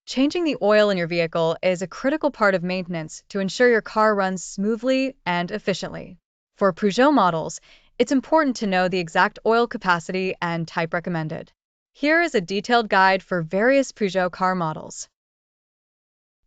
Changing the oil in your vehicle is a critical part of maintenance to ensure your car runs smoothly and efficiently. For Peugeot models, it's important to know the exact oil capacity and type recommended. Here is a detailed guide for various Peugeot car models.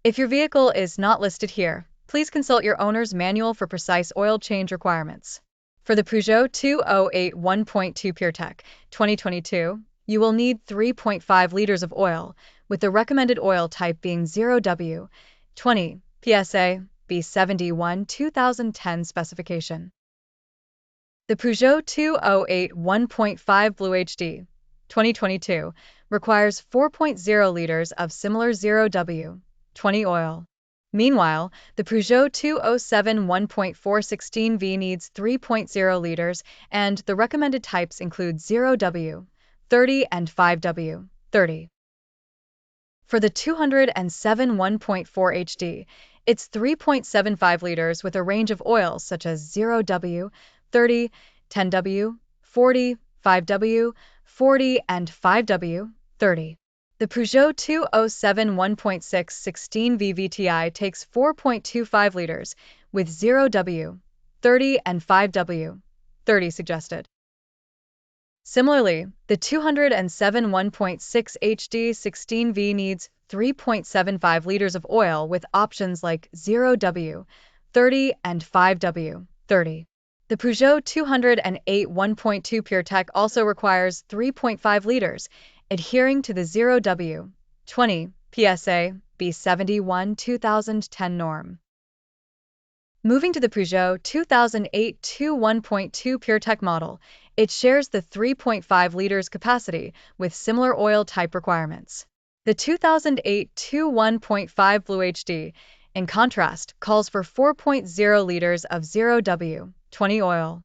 If your vehicle is not listed here, please consult your owner's manual for precise oil change requirements. For the Peugeot 208 1.2 PureTech 2022, you will need 3.5 liters of oil, with the recommended oil type being 0W, 20 PSA, B71 2010 specification. The Peugeot 208 1.5 Blue HD 2022 requires 4.0 liters of similar 0W, 20 oil. Meanwhile, the Peugeot 207 1.416V needs 3.0 liters, and the recommended types include 0W, 30 and 5W, 30. For the 207 1.4 HD, it's 3.75 liters with a range of oils such as 0W, 30, 10W, 40, 5W, 40 and 5W, 30. The Peugeot 207 1.6 16V VTI takes 4.25 liters, with 0W, 30 and 5W, 30 suggested. Similarly, the 207 1.6 HD 16V needs 3.75 liters of oil with options like 0W, 30 and 5W, 30. The Peugeot 208 1.2 PureTech also requires 3.5 liters, adhering to the 0W, 20 PSA, B71 2010 norm. Moving to the Peugeot 2008 1.2 PureTech model, it shares the 3.5 liters capacity with similar oil type requirements. The 2008 1.5 Blue HD, in contrast, calls for 4.0 liters of 0W, 20 oil.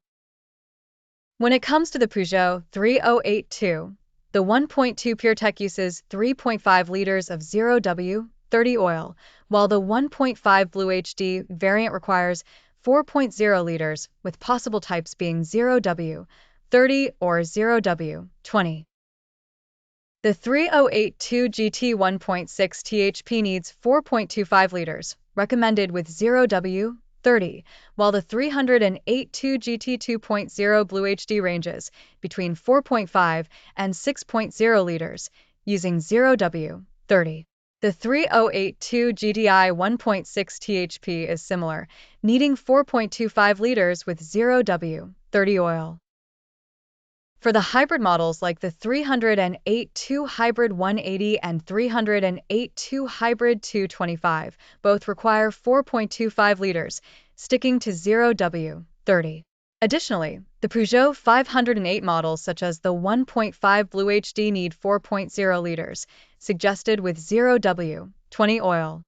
When it comes to the Peugeot 3082, the 1.2 PureTech uses 3.5 liters of 0W, 30 oil, while the 1.5 Blue HD variant requires 4.0 liters, with possible types being 0W, 30 or 0W, 20. The 3082 GT 1.6 THP needs 4.25 liters, recommended with 0W, 30, while the 382 GT 2.0 Blue HD ranges between 4.5 and 6.0 liters, using 0W, 30. The 3082 GDI 1.6 THP is similar, needing 4.25 liters with 0W, 30 oil. For the hybrid models like the 308 Hybrid 180 and 308 Hybrid 225, both require 4.25 liters, sticking to 0W, 30. Additionally, the Peugeot 508 models such as the 1.5 Blue HD need 4.0 liters, suggested with 0W, 20 oil.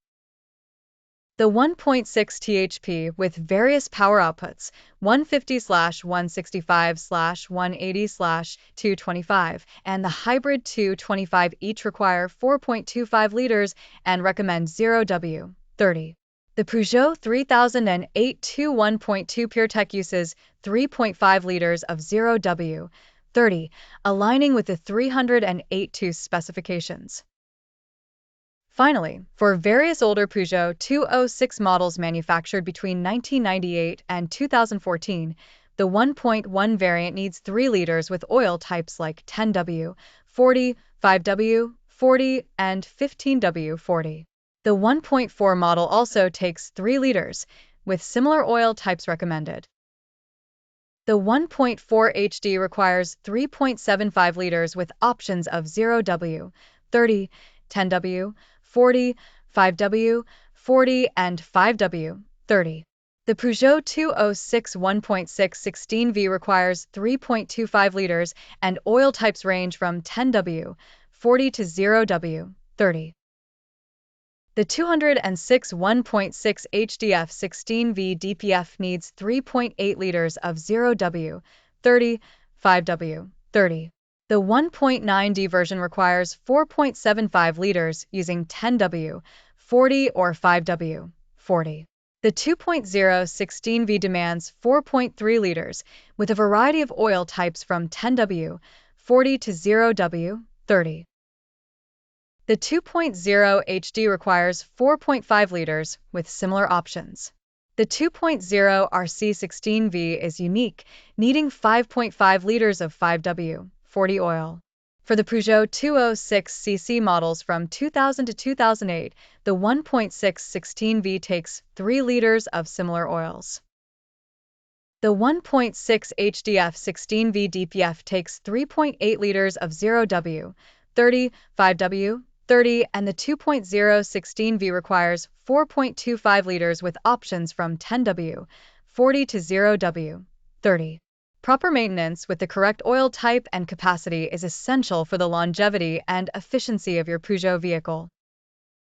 The 1.6 THP with various power outputs, 150/165/180/225, and the Hybrid 225 each require 4.25 liters and recommend 0W, 30. The Peugeot 3008 1.2 PureTech uses 3.5 liters of 0W, 30, aligning with the 308 specifications. Finally, for various older Peugeot 206 models manufactured between 1998 and 2014, the 1.1 variant needs 3 liters with oil types like 10W, 40, 5W, 40, and 15W, 40. The 1.4 model also takes 3 liters, with similar oil types recommended. The 1.4 HD requires 3.75 liters with options of 0W, 30, 10W, 40, 5W, 40, and 5W, 30. The Peugeot 206 1.6 16V requires 3.25 liters, and oil types range from 10W, 40 to 0W, 30. The 206 1.6 HDF 16V DPF needs 3.8 liters of 0W, 30, 5W, 30. The 1.9D version requires 4.75 liters using 10W, 40 or 5W, 40. The 2.0 16V demands 4.3 liters, with a variety of oil types from 10W, 40 to 0W, 30. The 2.0 HD requires 4.5 liters with similar options. The 2.0 RC16V is unique, needing 5.5 liters of 5W40 oil. For the Peugeot 206cc models from 2000 to 2008, the 1.6 16V takes 3 liters of similar oils. The 1.6 HDF 16V DPF takes 3.8 liters of 0W30, 5W30, and the 2.0 16V requires 4.25 liters with options from 10W40 to 0W30. Proper maintenance with the correct oil type and capacity is essential for the longevity and efficiency of your Peugeot vehicle.